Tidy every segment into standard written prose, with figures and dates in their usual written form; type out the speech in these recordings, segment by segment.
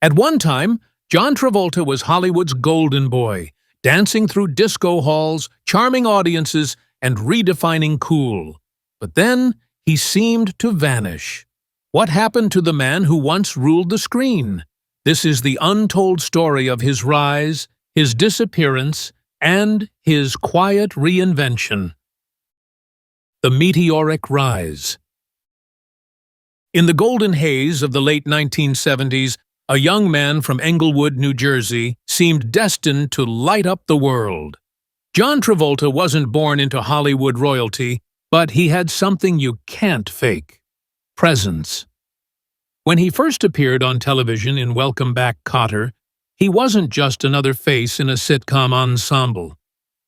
At one time, John Travolta was Hollywood's golden boy, dancing through disco halls, charming audiences, and redefining cool. But then, he seemed to vanish. What happened to the man who once ruled the screen? This is the untold story of his rise, his disappearance, and his quiet reinvention. The meteoric rise. In the golden haze of the late 1970s, a young man from Englewood, New Jersey, seemed destined to light up the world. John Travolta wasn't born into Hollywood royalty, but he had something you can't fake: presence. When he first appeared on television in Welcome Back, Kotter, he wasn't just another face in a sitcom ensemble.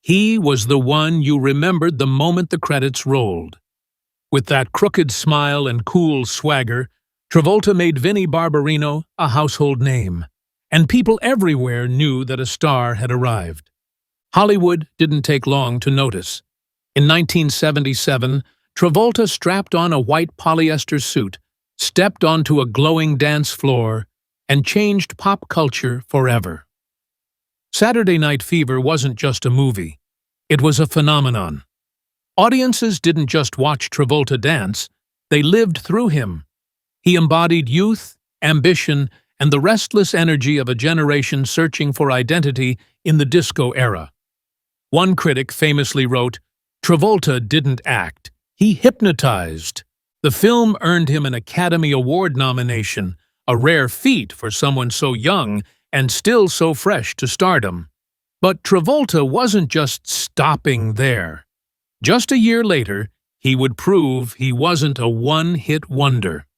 He was the one you remembered the moment the credits rolled. With that crooked smile and cool swagger, Travolta made Vinnie Barbarino a household name, and people everywhere knew that a star had arrived. Hollywood didn't take long to notice. In 1977, Travolta strapped on a white polyester suit, stepped onto a glowing dance floor, and changed pop culture forever. Saturday Night Fever wasn't just a movie. It was a phenomenon. Audiences didn't just watch Travolta dance, they lived through him. He embodied youth, ambition, and the restless energy of a generation searching for identity in the disco era. One critic famously wrote, "Travolta didn't act, he hypnotized." The film earned him an Academy Award nomination, a rare feat for someone so young and still so fresh to stardom. But Travolta wasn't just stopping there. Just a year later, he would prove he wasn't a one-hit wonder.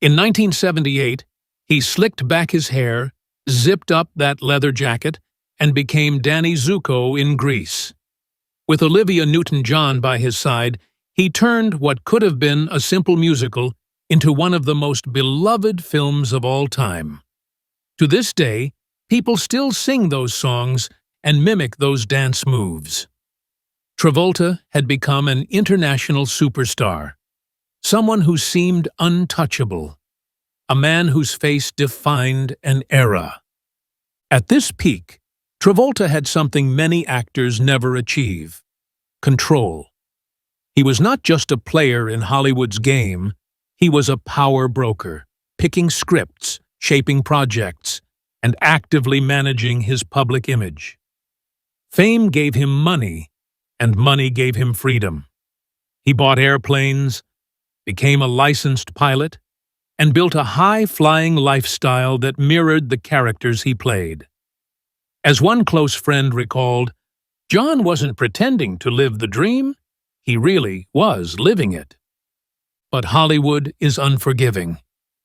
In 1978, he slicked back his hair, zipped up that leather jacket, and became Danny Zuko in Grease. With Olivia Newton-John by his side, he turned what could have been a simple musical into one of the most beloved films of all time. To this day, people still sing those songs and mimic those dance moves. Travolta had become an international superstar, someone who seemed untouchable, a man whose face defined an era. At this peak, Travolta had something many actors never achieve: control. He was not just a player in Hollywood's game, he was a power broker, picking scripts, shaping projects, and actively managing his public image. Fame gave him money, and money gave him freedom. He bought airplanes, became a licensed pilot, and built a high-flying lifestyle that mirrored the characters he played. As one close friend recalled, John wasn't pretending to live the dream, he really was living it. But Hollywood is unforgiving.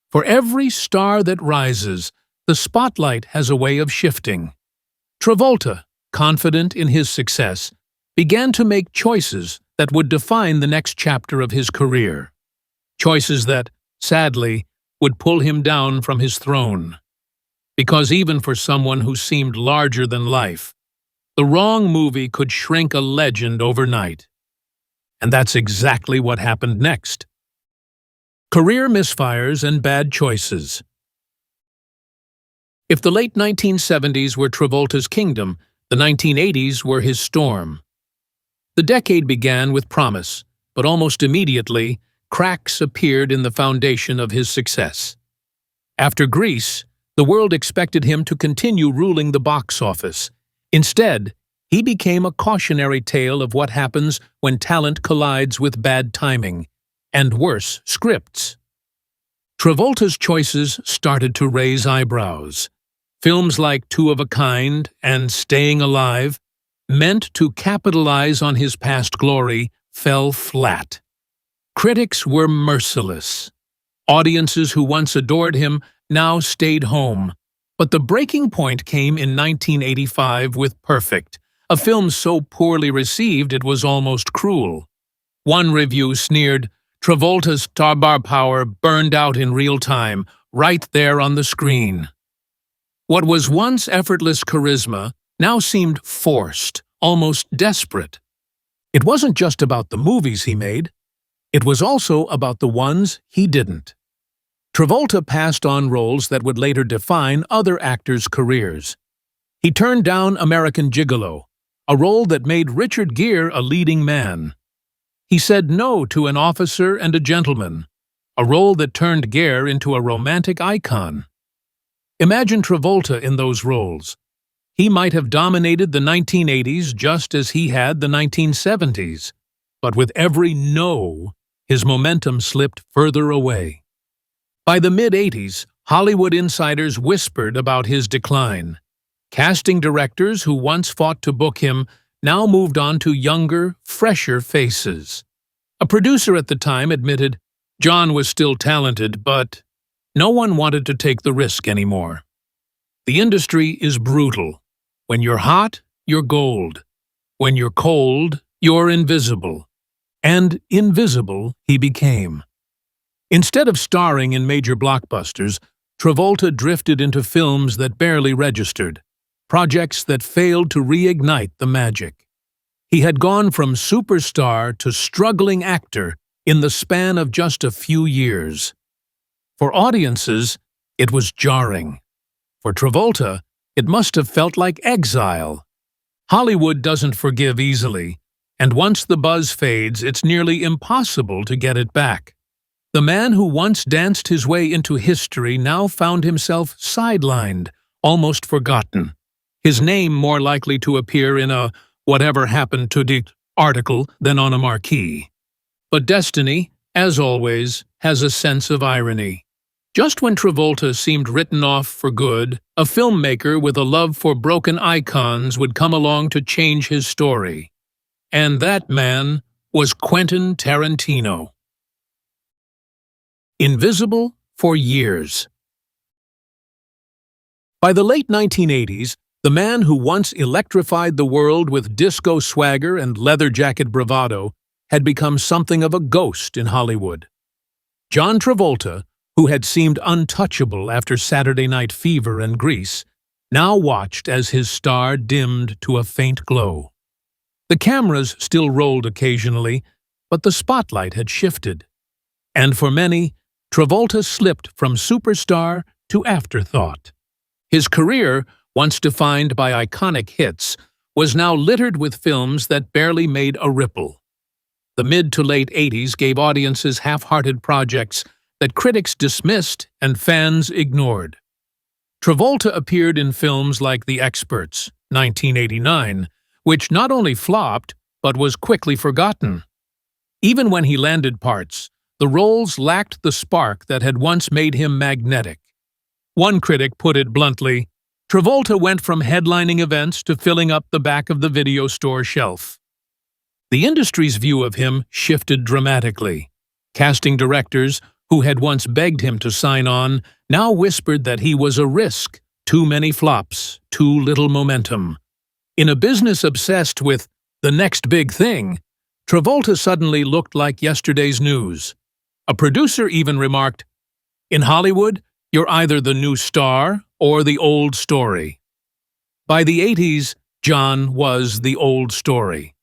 For every star that rises, the spotlight has a way of shifting. Travolta, confident in his success, began to make choices that would define the next chapter of his career. Choices that, sadly, would pull him down from his throne. Because even for someone who seemed larger than life, the wrong movie could shrink a legend overnight. And that's exactly what happened next. Career misfires and bad choices. If the late 1970s were Travolta's kingdom, the 1980s were his storm. The decade began with promise, but almost immediately, cracks appeared in the foundation of his success. After Grease, the world expected him to continue ruling the box office. Instead, he became a cautionary tale of what happens when talent collides with bad timing, and worse, scripts. Travolta's choices started to raise eyebrows. Films like Two of a Kind and Staying Alive, meant to capitalize on his past glory, fell flat. Critics were merciless. Audiences who once adored him now stayed home. But the breaking point came in 1985 with Perfect, a film so poorly received it was almost cruel. One review sneered, "Travolta's star power burned out in real time, right there on the screen." What was once effortless charisma now seemed forced, almost desperate. It wasn't just about the movies he made. It was also about the ones he didn't. Travolta passed on roles that would later define other actors' careers. He turned down American Gigolo, a role that made Richard Gere a leading man. He said no to An Officer and a Gentleman, a role that turned Gere into a romantic icon. Imagine Travolta in those roles. He might have dominated the 1980s just as he had the 1970s, but with every no, his momentum slipped further away. By the mid-80s, Hollywood insiders whispered about his decline. Casting directors who once fought to book him now moved on to younger, fresher faces. A producer at the time admitted John was still talented, but no one wanted to take the risk anymore. The industry is brutal. When you're hot, you're gold. When you're cold, you're invisible. And invisible he became. Instead of starring in major blockbusters, Travolta drifted into films that barely registered, projects that failed to reignite the magic. He had gone from superstar to struggling actor in the span of just a few years. For audiences, it was jarring. For Travolta, it must have felt like exile. Hollywood doesn't forgive easily, and once the buzz fades, it's nearly impossible to get it back. The man who once danced his way into history now found himself sidelined, almost forgotten. His name more likely to appear in a "whatever happened to the" article than on a marquee. But destiny, as always, has a sense of irony. Just when Travolta seemed written off for good, a filmmaker with a love for broken icons would come along to change his story. And that man was Quentin Tarantino. Invisible for years. By the late 1980s, the man who once electrified the world with disco swagger and leather jacket bravado had become something of a ghost in Hollywood. John Travolta, who had seemed untouchable after Saturday Night Fever and Grease, now watched as his star dimmed to a faint glow. The cameras still rolled occasionally, but the spotlight had shifted. And for many, Travolta slipped from superstar to afterthought. His career, once defined by iconic hits, was now littered with films that barely made a ripple. The mid to late 80s gave audiences half-hearted projects that critics dismissed and fans ignored. Travolta appeared in films like The Experts, 1989, which not only flopped, but was quickly forgotten. Even when he landed parts, the roles lacked the spark that had once made him magnetic. One critic put it bluntly, Travolta went from headlining events to filling up the back of the video store shelf. The industry's view of him shifted dramatically. Casting directors, who had once begged him to sign on, now whispered that he was a risk, too many flops, too little momentum. In a business obsessed with the next big thing, Travolta suddenly looked like yesterday's news. A producer even remarked, "In Hollywood, you're either the new star or the old story." By the 80s, John was the old story.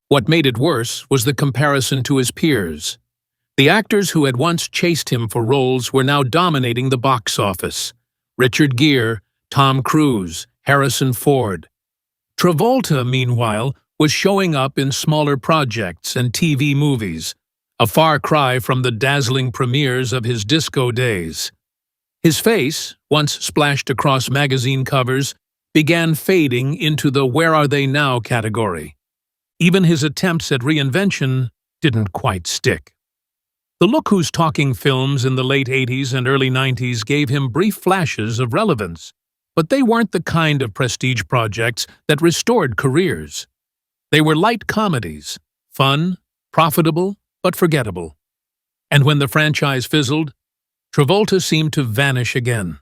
What made it worse was the comparison to his peers. The actors who had once chased him for roles were now dominating the box office. Richard Gere, Tom Cruise, Harrison Ford. Travolta, meanwhile, was showing up in smaller projects and TV movies, a far cry from the dazzling premieres of his disco days. His face, once splashed across magazine covers, began fading into the "where are they now" category. Even his attempts at reinvention didn't quite stick. The Look Who's Talking films in the late 80s and early 90s gave him brief flashes of relevance, but they weren't the kind of prestige projects that restored careers. They were light comedies, fun, profitable, but forgettable. And when the franchise fizzled, Travolta seemed to vanish again.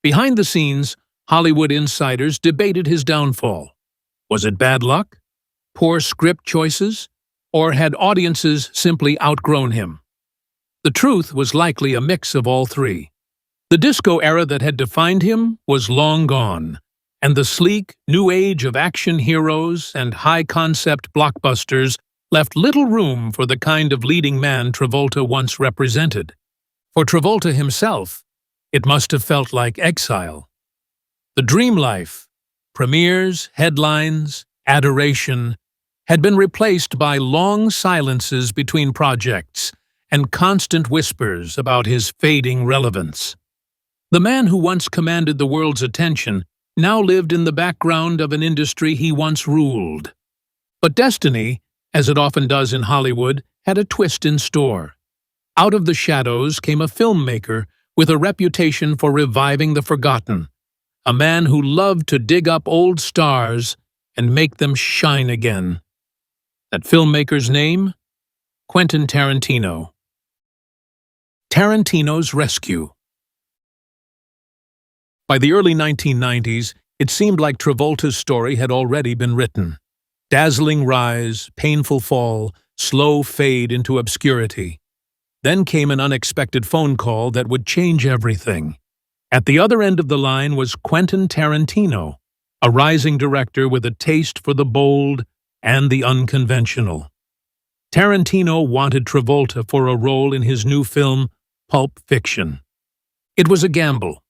Behind the scenes, Hollywood insiders debated his downfall. Was it bad luck? Poor script choices? Or had audiences simply outgrown him? The truth was likely a mix of all three. The disco era that had defined him was long gone, and the sleek, new age of action heroes and high-concept blockbusters left little room for the kind of leading man Travolta once represented. For Travolta himself, it must have felt like exile. The dream life, premieres, headlines, adoration, had been replaced by long silences between projects and constant whispers about his fading relevance. The man who once commanded the world's attention now lived in the background of an industry he once ruled. But destiny, as it often does in Hollywood, had a twist in store. Out of the shadows came a filmmaker with a reputation for reviving the forgotten, a man who loved to dig up old stars and make them shine again. That filmmaker's name? Quentin Tarantino. Tarantino's Rescue. By the early 1990s, it seemed like Travolta's story had already been written. Dazzling rise, painful fall, slow fade into obscurity. Then came an unexpected phone call that would change everything. At the other end of the line was Quentin Tarantino, a rising director with a taste for the bold and the unconventional. Tarantino wanted Travolta for a role in his new film, Pulp Fiction. It was a gamble.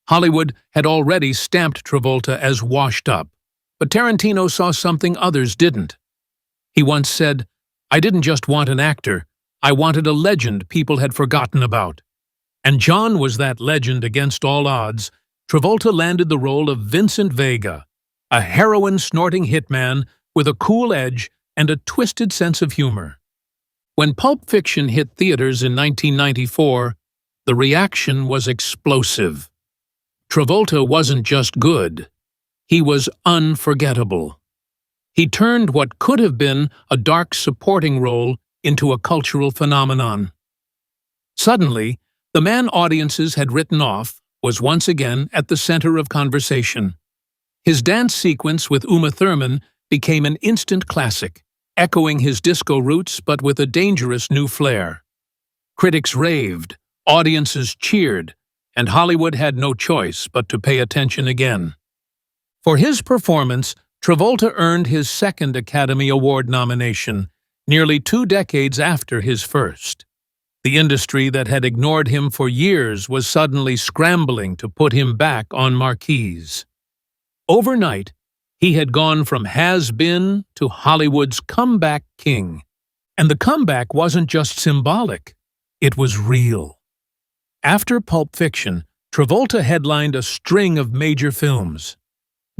Hollywood had already stamped Travolta as washed up, but Tarantino saw something others didn't. He once said, "I didn't just want an actor, I wanted a legend people had forgotten about." And John was that legend against all odds. Travolta landed the role of Vincent Vega, a heroin-snorting hitman with a cool edge and a twisted sense of humor. When Pulp Fiction hit theaters in 1994, the reaction was explosive. Travolta wasn't just good, he was unforgettable. He turned what could have been a dark supporting role into a cultural phenomenon. Suddenly, the man audiences had written off was once again at the center of conversation. His dance sequence with Uma Thurman became an instant classic, echoing his disco roots but with a dangerous new flair. Critics raved, audiences cheered, and Hollywood had no choice but to pay attention again. For his performance, Travolta earned his second Academy Award nomination, nearly 2 decades after his first. The industry that had ignored him for years was suddenly scrambling to put him back on marquees. Overnight, he had gone from has-been to Hollywood's comeback king. And the comeback wasn't just symbolic, it was real. After Pulp Fiction, Travolta headlined a string of major films.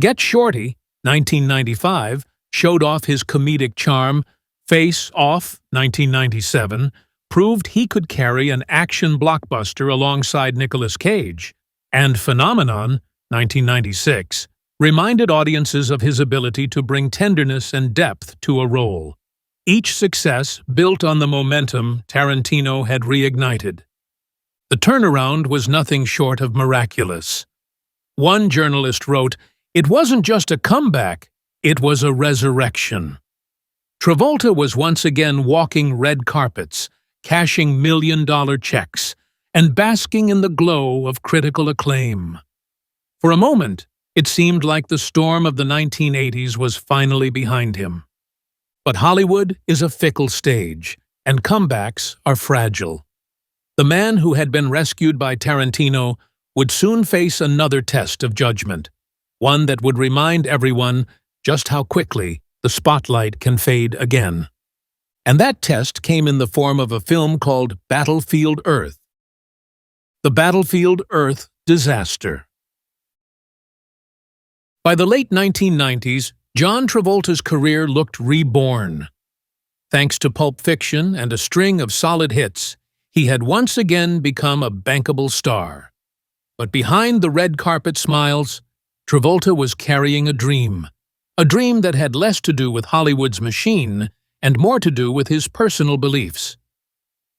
Get Shorty, 1995, showed off his comedic charm. Face Off, 1997, proved he could carry an action blockbuster alongside Nicolas Cage. And Phenomenon, 1996, reminded audiences of his ability to bring tenderness and depth to a role. Each success built on the momentum Tarantino had reignited. The turnaround was nothing short of miraculous. One journalist wrote, "It wasn't just a comeback, it was a resurrection." Travolta was once again walking red carpets, cashing million-dollar checks, and basking in the glow of critical acclaim. For a moment, it seemed like the storm of the 1980s was finally behind him. But Hollywood is a fickle stage, and comebacks are fragile. The man who had been rescued by Tarantino would soon face another test of judgment, one that would remind everyone just how quickly the spotlight can fade again. And that test came in the form of a film called Battlefield Earth. The Battlefield Earth Disaster. By the late 1990s, John Travolta's career looked reborn. Thanks to Pulp Fiction and a string of solid hits, he had once again become a bankable star. But behind the red carpet smiles, Travolta was carrying a dream that had less to do with Hollywood's machine and more to do with his personal beliefs.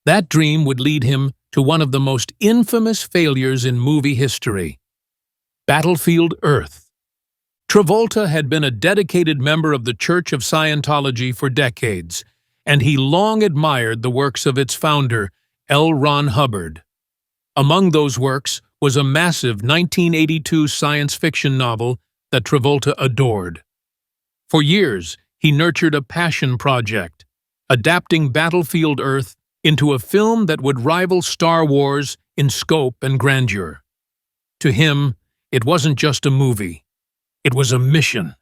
That dream would lead him to one of the most infamous failures in movie history: Battlefield Earth. Travolta had been a dedicated member of the Church of Scientology for decades, and he long admired the works of its founder, L. Ron Hubbard. Among those works was a massive 1982 science fiction novel that Travolta adored. For years, he nurtured a passion project, adapting Battlefield Earth into a film that would rival Star Wars in scope and grandeur. To him, it wasn't just a movie. It was a mission.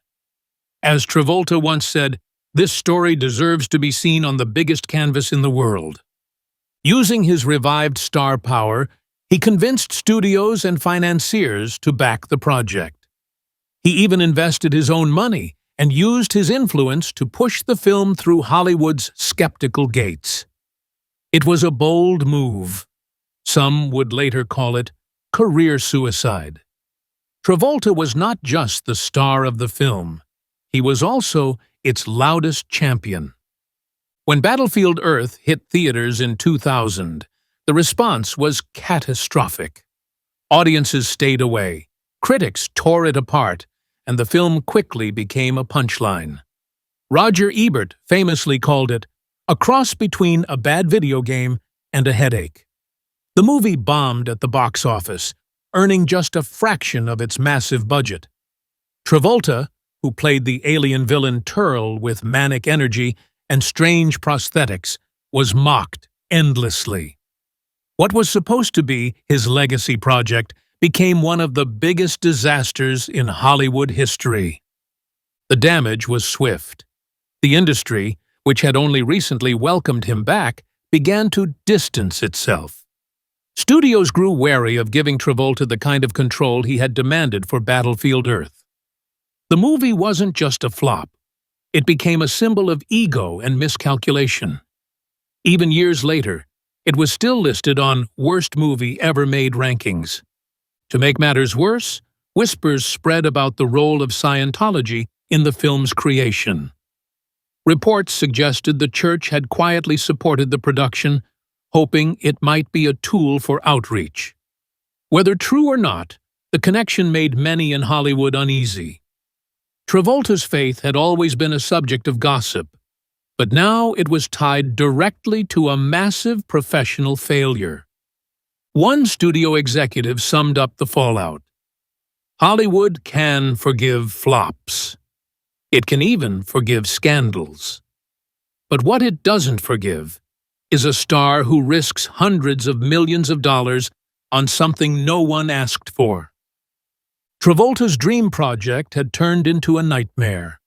As Travolta once said, "This story deserves to be seen on the biggest canvas in the world." Using his revived star power, he convinced studios and financiers to back the project. He even invested his own money and used his influence to push the film through Hollywood's skeptical gates. It was a bold move. Some would later call it career suicide. Travolta was not just the star of the film. He was also its loudest champion. When Battlefield Earth hit theaters in 2000, the response was catastrophic. Audiences stayed away, critics tore it apart, and the film quickly became a punchline. Roger Ebert famously called it a cross between a bad video game and a headache. The movie bombed at the box office, earning just a fraction of its massive budget. Travolta, who played the alien villain Turl with manic energy and strange prosthetics, was mocked endlessly. What was supposed to be his legacy project became one of the biggest disasters in Hollywood history. The damage was swift. The industry, which had only recently welcomed him back, began to distance itself. Studios grew wary of giving Travolta the kind of control he had demanded for Battlefield Earth. The movie wasn't just a flop. It became a symbol of ego and miscalculation. Even years later, it was still listed on Worst Movie Ever Made rankings. To make matters worse, whispers spread about the role of Scientology in the film's creation. Reports suggested the church had quietly supported the production, hoping it might be a tool for outreach. Whether true or not, the connection made many in Hollywood uneasy. Travolta's faith had always been a subject of gossip, but now it was tied directly to a massive professional failure. One studio executive summed up the fallout. Hollywood can forgive flops. It can even forgive scandals. But what it doesn't forgive is a star who risks hundreds of millions of dollars on something no one asked for. Travolta's dream project had turned into a nightmare.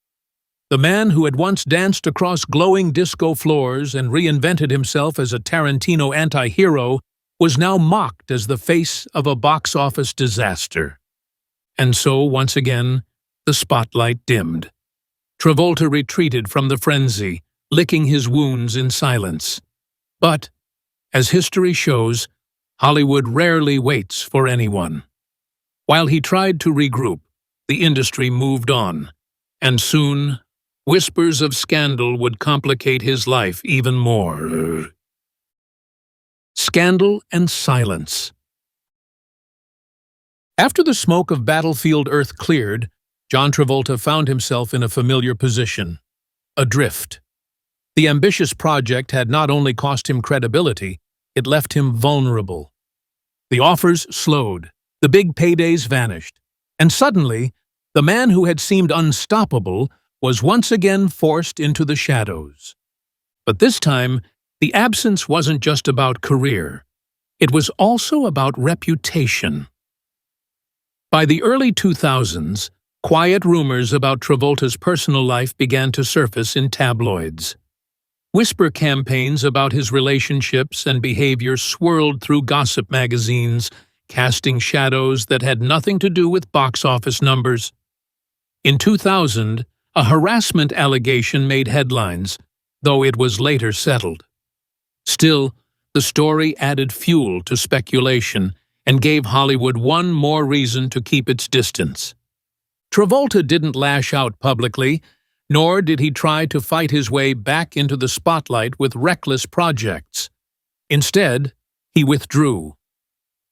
The man who had once danced across glowing disco floors and reinvented himself as a Tarantino anti-hero was now mocked as the face of a box office disaster. And so, once again, the spotlight dimmed. Travolta retreated from the frenzy, licking his wounds in silence. But, as history shows, Hollywood rarely waits for anyone. While he tried to regroup, the industry moved on, and soon, whispers of scandal would complicate his life even more. Scandal and silence. After the smoke of Battlefield Earth cleared, John Travolta found himself in a familiar position, adrift. The ambitious project had not only cost him credibility, it left him vulnerable. The offers slowed, the big paydays vanished, and suddenly, the man who had seemed unstoppable was once again forced into the shadows. But this time, the absence wasn't just about career. It was also about reputation. By the early 2000s, quiet rumors about Travolta's personal life began to surface in tabloids. Whisper campaigns about his relationships and behavior swirled through gossip magazines, casting shadows that had nothing to do with box office numbers. In 2000, a harassment allegation made headlines, though it was later settled. Still, the story added fuel to speculation and gave Hollywood one more reason to keep its distance. Travolta didn't lash out publicly, nor did he try to fight his way back into the spotlight with reckless projects. Instead, he withdrew.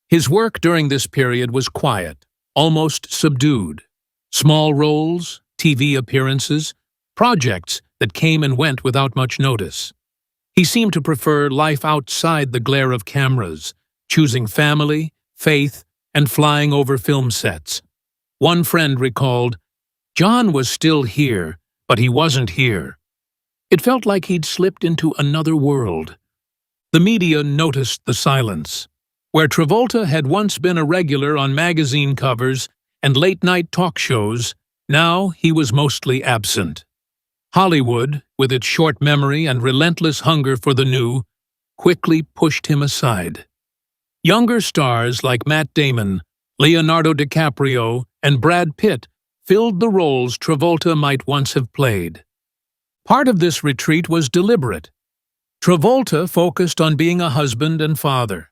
His work during this period was quiet, almost subdued. Small roles, TV appearances, projects that came and went without much notice. He seemed to prefer life outside the glare of cameras, choosing family, faith, and flying over film sets. One friend recalled, "John was still here, but he wasn't here. It felt like he'd slipped into another world." The media noticed the silence. Where Travolta had once been a regular on magazine covers and late-night talk shows, now he was mostly absent. Hollywood, with its short memory and relentless hunger for the new, quickly pushed him aside. Younger stars like Matt Damon, Leonardo DiCaprio, and Brad Pitt filled the roles Travolta might once have played. Part of this retreat was deliberate. Travolta focused on being a husband and father.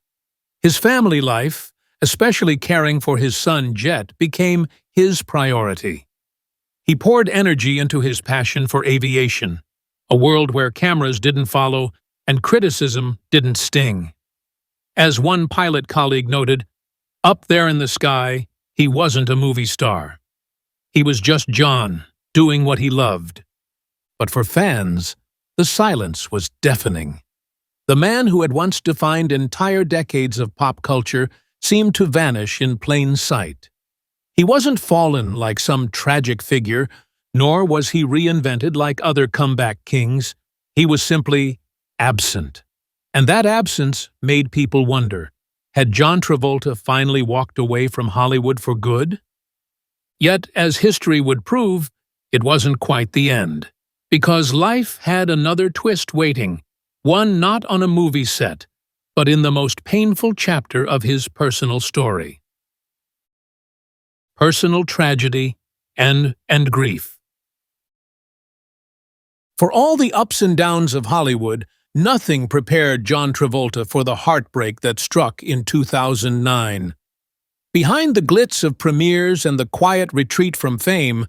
His family life, especially caring for his son Jet, became his priority. He poured energy into his passion for aviation, a world where cameras didn't follow and criticism didn't sting. As one pilot colleague noted, up there in the sky, he wasn't a movie star. He was just John, doing what he loved. But for fans, the silence was deafening. The man who had once defined entire decades of pop culture seemed to vanish in plain sight. He wasn't fallen like some tragic figure, nor was he reinvented like other comeback kings. He was simply absent. And that absence made people wonder, had John Travolta finally walked away from Hollywood for good? Yet, as history would prove, it wasn't quite the end. Because life had another twist waiting, one not on a movie set, but in the most painful chapter of his personal story. Personal tragedy and grief. For all the ups and downs of Hollywood, nothing prepared John Travolta for the heartbreak that struck in 2009. Behind the glitz of premieres and the quiet retreat from fame,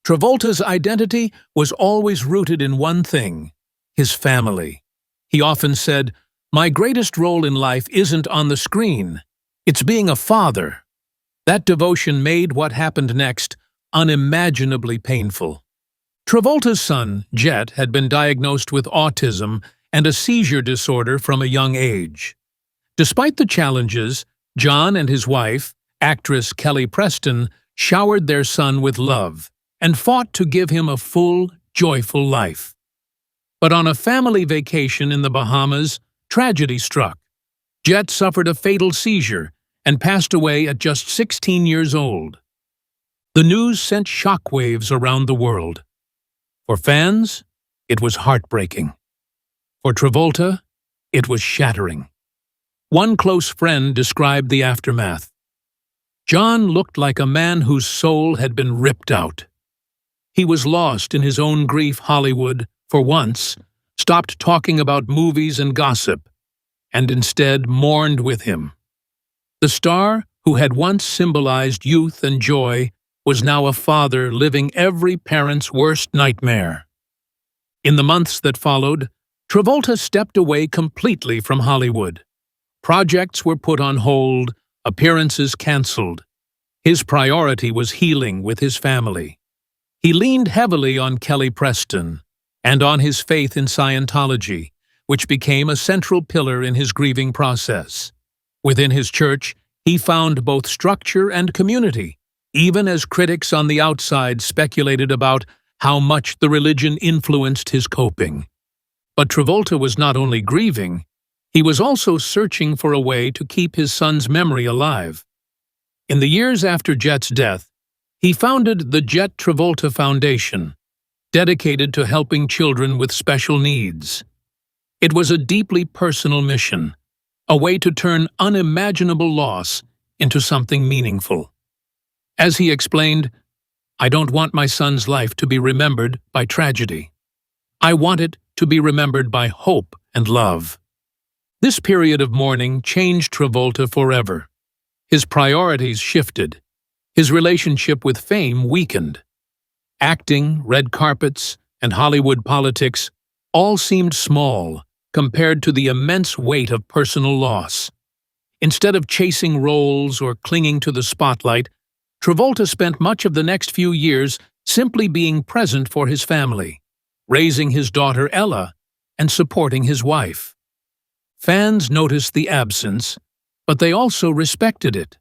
Travolta's identity was always rooted in one thing: his family. He often said, "My greatest role in life isn't on the screen. It's being a father." That devotion made what happened next unimaginably painful. Travolta's son, Jet, had been diagnosed with autism and a seizure disorder from a young age. Despite the challenges, John and his wife, actress Kelly Preston, showered their son with love and fought to give him a full, joyful life. But on a family vacation in the Bahamas, tragedy struck. Jet suffered a fatal seizure and passed away at just 16 years old. The news sent shockwaves around the world. For fans, it was heartbreaking. For Travolta, it was shattering. One close friend described the aftermath. John looked like a man whose soul had been ripped out. He was lost in his own grief. Hollywood, for once, stopped talking about movies and gossip, and instead mourned with him. The star, who had once symbolized youth and joy, was now a father living every parent's worst nightmare. In the months that followed, Travolta stepped away completely from Hollywood. Projects were put on hold, appearances canceled. His priority was healing with his family. He leaned heavily on Kelly Preston and on his faith in Scientology, which became a central pillar in his grieving process. Within his church, he found both structure and community, even as critics on the outside speculated about how much the religion influenced his coping. But Travolta was not only grieving, he was also searching for a way to keep his son's memory alive. In the years after Jet's death, he founded the Jet Travolta Foundation, dedicated to helping children with special needs. It was a deeply personal mission, a way to turn unimaginable loss into something meaningful. As he explained, "I don't want my son's life to be remembered by tragedy. I want it to be remembered by hope and love." This period of mourning changed Travolta forever. His priorities shifted. His relationship with fame weakened. Acting, red carpets, and Hollywood politics all seemed small compared to the immense weight of personal loss. Instead of chasing roles or clinging to the spotlight, Travolta spent much of the next few years simply being present for his family, raising his daughter Ella, and supporting his wife. Fans noticed the absence, but they also respected it.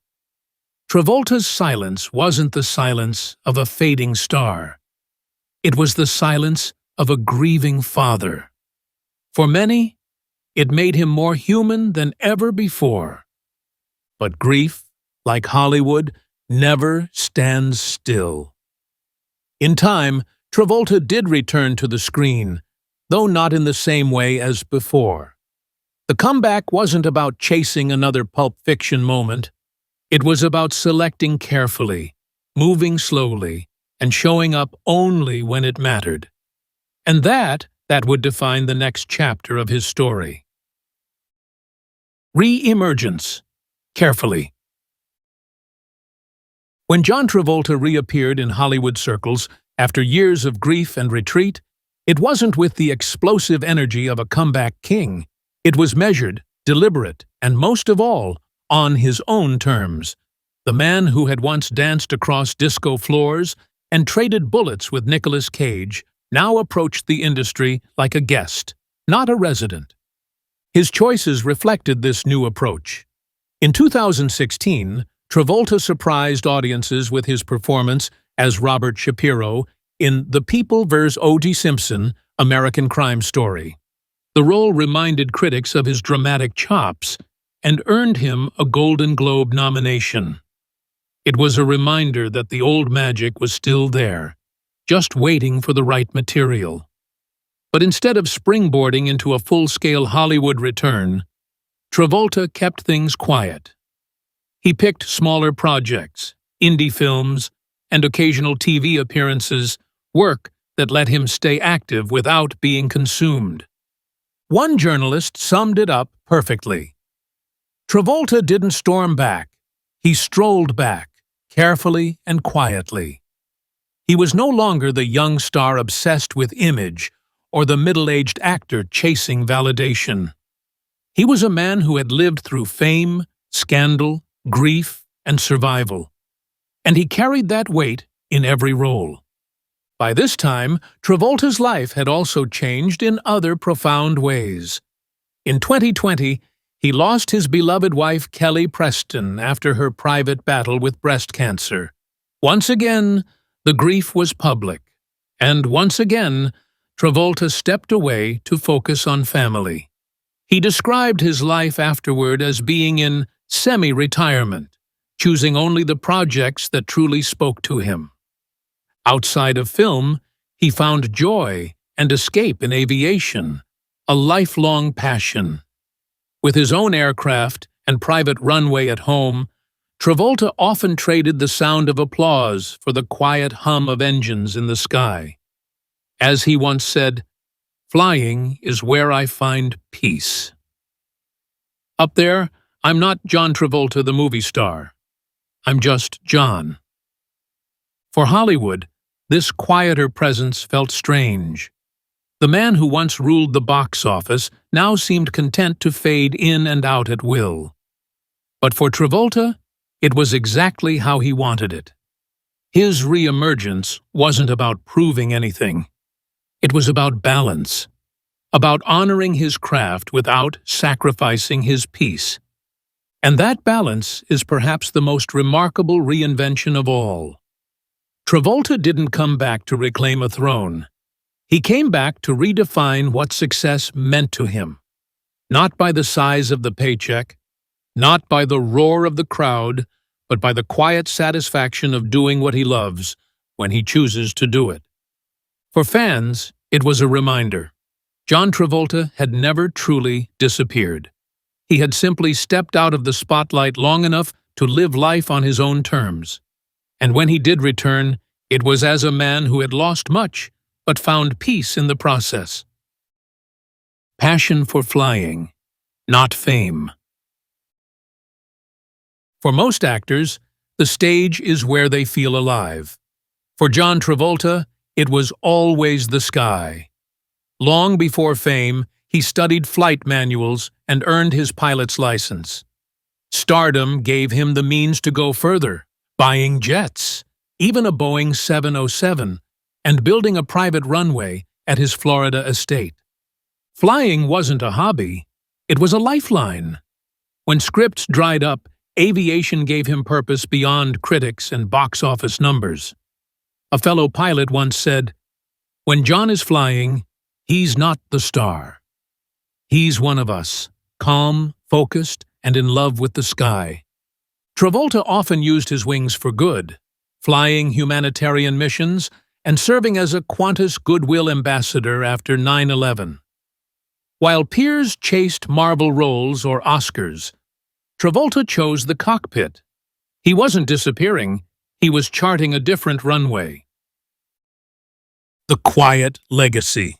Travolta's silence wasn't the silence of a fading star. It was the silence of a grieving father. For many, It made him more human than ever before. But grief, like Hollywood, never stands still. In time, Travolta did return to the screen, though not in the same way as before. The comeback wasn't about chasing another Pulp Fiction moment. It was about selecting carefully, moving slowly, and showing up only when it mattered. And that would define the next chapter of his story. Re-emergence. Carefully. When John Travolta reappeared in Hollywood circles after years of grief and retreat, it wasn't with the explosive energy of a comeback king. It was measured, deliberate, and most of all, on his own terms. The man who had once danced across disco floors and traded bullets with Nicolas Cage now approached the industry like a guest, not a resident. His choices reflected this new approach. In 2016, Travolta surprised audiences with his performance as Robert Shapiro in The People vs. O.J. Simpson, American Crime Story. The role reminded critics of his dramatic chops and earned him a Golden Globe nomination. It was a reminder that the old magic was still there, just waiting for the right material. But instead of springboarding into a full-scale Hollywood return, Travolta kept things quiet. He picked smaller projects, indie films, and occasional TV appearances, work that let him stay active without being consumed. One journalist summed it up perfectly. Travolta didn't storm back. He strolled back, carefully and quietly. He was no longer the young star obsessed with image or the middle-aged actor chasing validation. He was a man who had lived through fame, scandal, grief, and survival. And he carried that weight in every role. By this time, Travolta's life had also changed in other profound ways. In 2020, he lost his beloved wife Kelly Preston after her private battle with breast cancer. Once again, the grief was public. And once again, Travolta stepped away to focus on family. He described his life afterward as being in semi-retirement, choosing only the projects that truly spoke to him. Outside of film, he found joy and escape in aviation, a lifelong passion. With his own aircraft and private runway at home, Travolta often traded the sound of applause for the quiet hum of engines in the sky. As he once said, "Flying is where I find peace." Up there, I'm not John Travolta, the movie star. I'm just John. For Hollywood, this quieter presence felt strange. The man who once ruled the box office now seemed content to fade in and out at will. But for Travolta, it was exactly how he wanted it. His re-emergence wasn't about proving anything. It was about balance, about honoring his craft without sacrificing his peace. And that balance is perhaps the most remarkable reinvention of all. Travolta didn't come back to reclaim a throne. He came back to redefine what success meant to him. Not by the size of the paycheck, not by the roar of the crowd, but by the quiet satisfaction of doing what he loves when he chooses to do it. For fans, it was a reminder. John Travolta had never truly disappeared. He had simply stepped out of the spotlight long enough to live life on his own terms. And when he did return, it was as a man who had lost much, but found peace in the process. Passion for flying, not fame. For most actors, the stage is where they feel alive. For John Travolta, it was always the sky. Long before fame, he studied flight manuals and earned his pilot's license. Stardom gave him the means to go further, buying jets, even a Boeing 707, and building a private runway at his Florida estate. Flying wasn't a hobby, it was a lifeline. When scripts dried up, aviation gave him purpose beyond critics and box office numbers. A fellow pilot once said, "When John is flying, he's not the star." He's one of us, calm, focused, and in love with the sky. Travolta often used his wings for good, flying humanitarian missions and serving as a Qantas Goodwill ambassador after 9/11. While peers chased Marvel roles or Oscars, Travolta chose the cockpit. He wasn't disappearing, he was charting a different runway. The quiet legacy.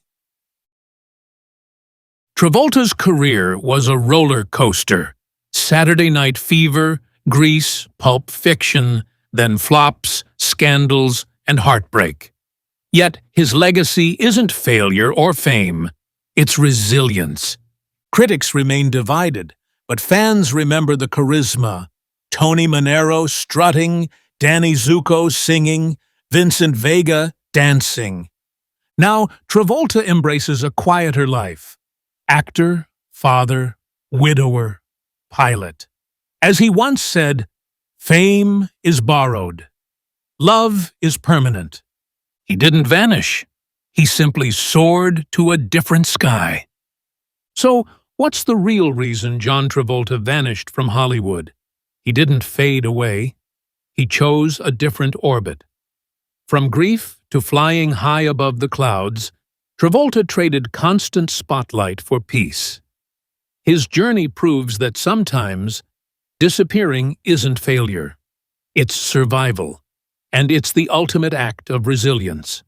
Travolta's career was a roller coaster. Saturday Night Fever, Grease, Pulp Fiction, then flops, scandals, and heartbreak. Yet his legacy isn't failure or fame, it's resilience. Critics remain divided, but fans remember the charisma. Tony Manero strutting, Danny Zuko singing, Vincent Vega dancing. Now, Travolta embraces a quieter life. Actor, father, widower, pilot. As he once said, fame is borrowed. Love is permanent. He didn't vanish. He simply soared to a different sky. So, what's the real reason John Travolta vanished from Hollywood? He didn't fade away. He chose a different orbit. From grief to flying high above the clouds, Travolta traded constant spotlight for peace. His journey proves that sometimes disappearing isn't failure. It's survival, and it's the ultimate act of resilience.